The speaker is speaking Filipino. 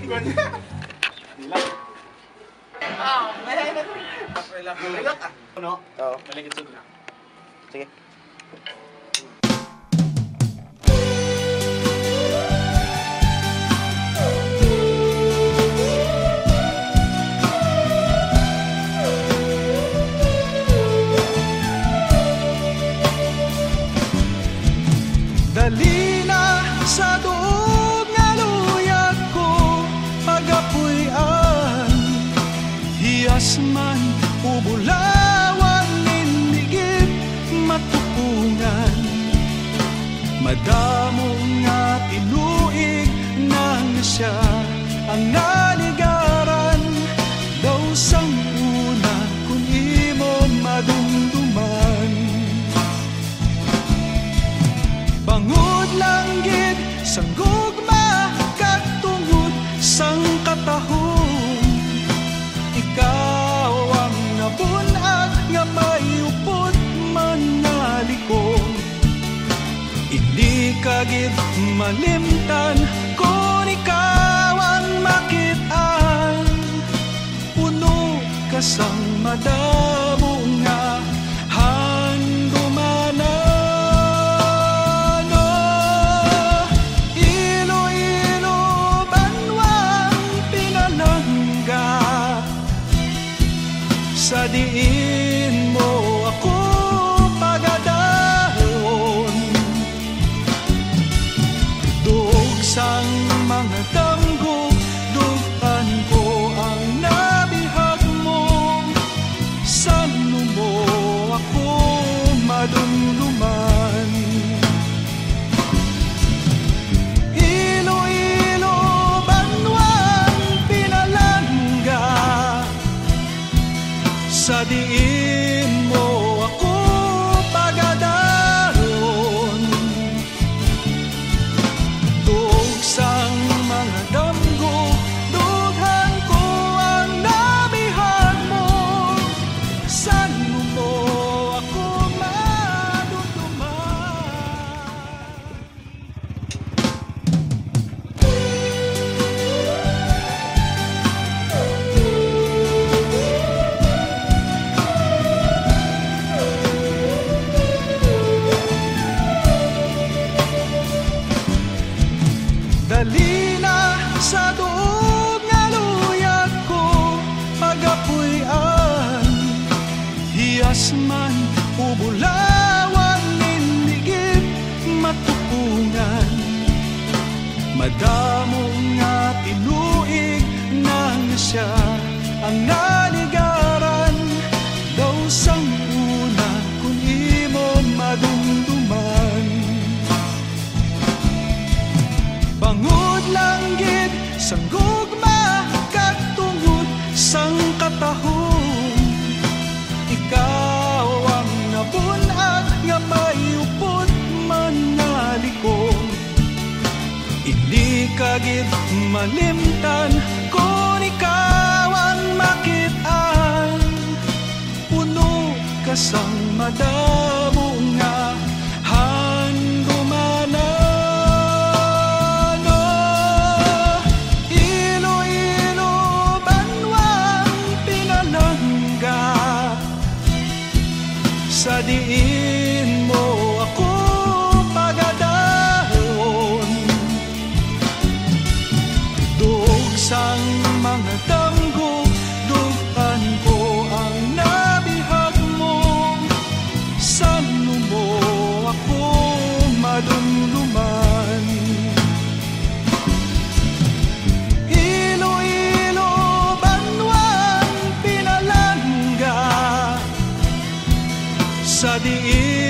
Maligot ah. Ano? Oo. Maligot sud na. Sige. Dali na sa duog nga luyag ko, pagapuy-an hiyas man ubulawan nindigit matupungan. Madamo nga tinuig nang siya ang naligaran, daw sang una kung imo madumduman. Bangod lang gid sang gugma katungod sang katahong, ikaw ang nabunag nga may upod manalikong. Hindi ka gid malimtan kung ikaw ang makit-an, puno ka sang madamo nga handumanan. Sa diin mo ako pagadahon, duog sang mga damgo, dugan ko ang nabihag mo. Sano mo ako madumduman? Iloilo, Banwang, Pinalangga, sa diin mo ako pagadahon, tuog sang mga damgo, dughan ko ang nabihag mo. Sano mo ako madumduman? Dali na sa duog nga luyag ko, pagapuy-an hiyas man ubulawan nindigit matupungan. Madamo nga tinuig nang siya ang naligaran, daw sang una kung imo madumduman. Bangod lang gid sang gugma katungod sang katahong, ikaw ang nabunag nga may upod manalikong. Hindi ka gid malimtan kung ikaw ang makit-an, puno ka sang madamo nga handumanan. Sa diin mo ako pagadahon, duog sang mga damgo, dugan ko ang nabihag mo. Sano mo ako madumduman? Iloilo, Banwang, Pinalangga, sa diin